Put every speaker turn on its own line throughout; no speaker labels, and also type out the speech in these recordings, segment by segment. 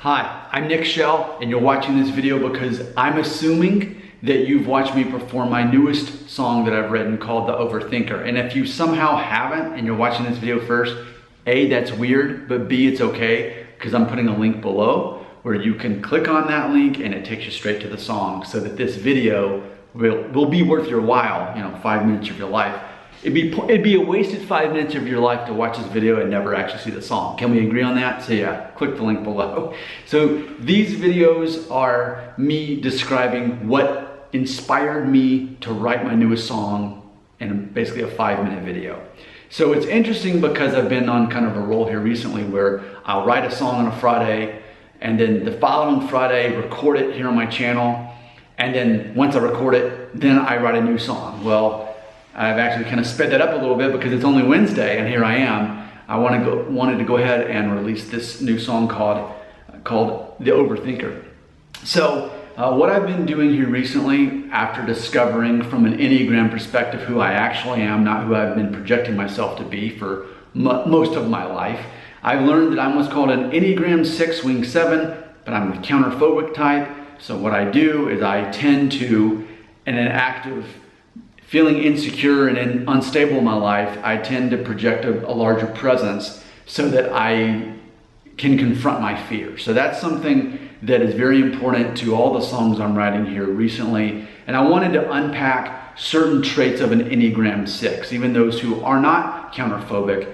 Hi, I'm Nick Shell, and you're watching this video because I'm assuming that you've watched me perform my newest song that I've written called The Overthinker. And if you somehow haven't and you're watching this video first, A, that's weird, but B, it's okay, because I'm putting a link below where you can click on that link and it takes you straight to the song, so that this video will be worth your while, 5 minutes of your life. It'd be a wasted 5 minutes of your life to watch this video and never actually see the song. Can we agree on that? So yeah, click the link below. So these videos are me describing what inspired me to write my newest song in basically a 5-minute video. So it's interesting because I've been on kind of a roll here recently where I'll write a song on a Friday and then the following Friday record it here on my channel. And then once I record it, then I write a new song. Well, I've actually kind of sped that up a little bit because it's only Wednesday and here I am. I wanted to go ahead and release this new song called The Overthinker. So what I've been doing here recently, after discovering from an Enneagram perspective who I actually am, not who I've been projecting myself to be for most of my life, I've learned that I'm what's called an Enneagram 6 wing 7, but I'm the counterphobic type. So what I do is I tend to, in an act of feeling insecure and unstable in my life, I tend to project a larger presence so that I can confront my fear. So that's something that is very important to all the songs I'm writing here recently. And I wanted to unpack certain traits of an Enneagram 6, even those who are not counterphobic.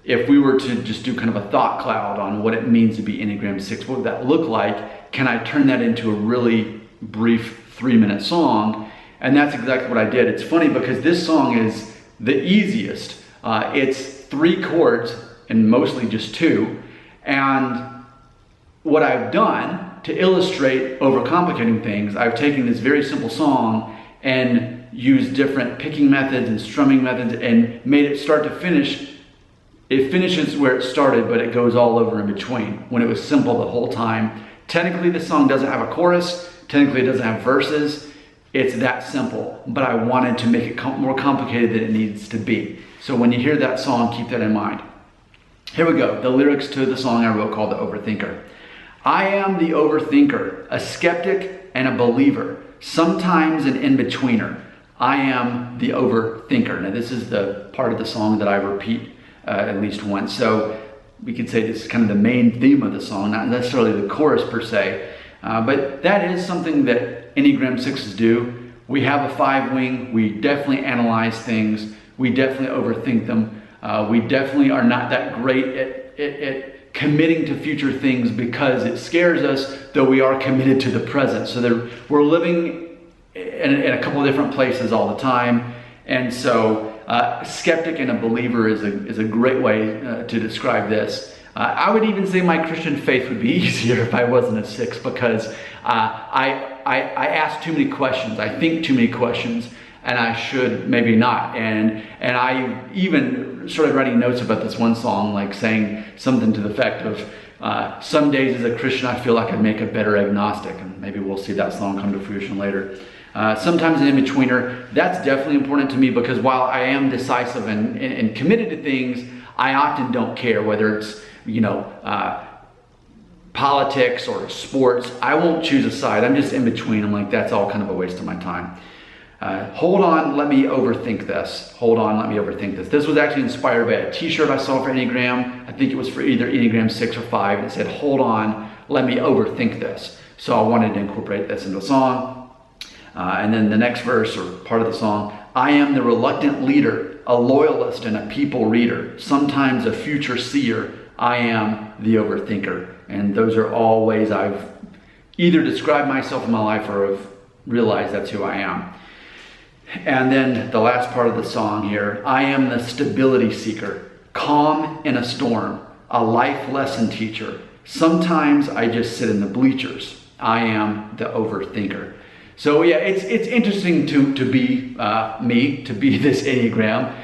If we were to just do kind of a thought cloud on what it means to be Enneagram 6, what would that look like? Can I turn that into a really brief 3-minute song? And that's exactly what I did. It's funny because this song is the easiest. It's 3 chords and mostly just 2. And what I've done to illustrate overcomplicating things, I've taken this very simple song and used different picking methods and strumming methods and made it start to finish. It finishes where it started, but it goes all over in between when it was simple the whole time. Technically, this song doesn't have a chorus. Technically, it doesn't have verses. It's that simple, but I wanted to make it more complicated than it needs to be. So when you hear that song, keep that in mind. Here we go, the lyrics to the song I wrote called The Overthinker. I am the overthinker, a skeptic and a believer, sometimes an in-betweener. I am the overthinker. Now this is the part of the song that I repeat at least once. So we could say this is kind of the main theme of the song, not necessarily the chorus per se, but that is something that Enneagram 6s do. We have a 5 wing. We definitely analyze things. We definitely overthink them. We definitely are not that great at committing to future things because it scares us, though we are committed to the present. So we're living in a couple of different places all the time. And so a skeptic and a believer is a great way to describe this. I would even say my Christian faith would be easier if I wasn't a 6 because I ask too many questions. I think too many questions, and I should maybe not. And I even started writing notes about this one song, like saying something to the effect of, some days as a Christian I feel like I'd make a better agnostic, and maybe we'll see that song come to fruition later. Sometimes an in-betweener, that's definitely important to me because while I am decisive and committed to things, I often don't care whether it's politics or sports. I won't choose a side. I'm just in between. I'm like, that's all kind of a waste of my time. Hold on, let me overthink this. Hold on, let me overthink this. This was actually inspired by a t-shirt I saw for Enneagram. I think it was for either Enneagram 6 or 5. It said, hold on, let me overthink this. So I wanted to incorporate this into the song. And then the next verse or part of the song, I am the reluctant leader, a loyalist and a people reader, sometimes a future seer. I am the overthinker. And those are all ways I've either described myself in my life or have realized that's who I am. And then the last part of the song here, I am the stability seeker, calm in a storm, a life lesson teacher. Sometimes I just sit in the bleachers. I am the overthinker. So yeah, it's interesting to be me, to be this Enneagram,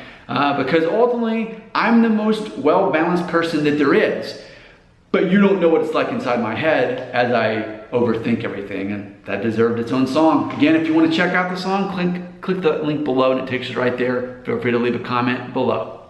because ultimately I'm the most well-balanced person that there is. But you don't know what it's like inside my head as I overthink everything, and that deserved its own song. Again, if you want to check out the song, click the link below and it takes you right there. Feel free to leave a comment below.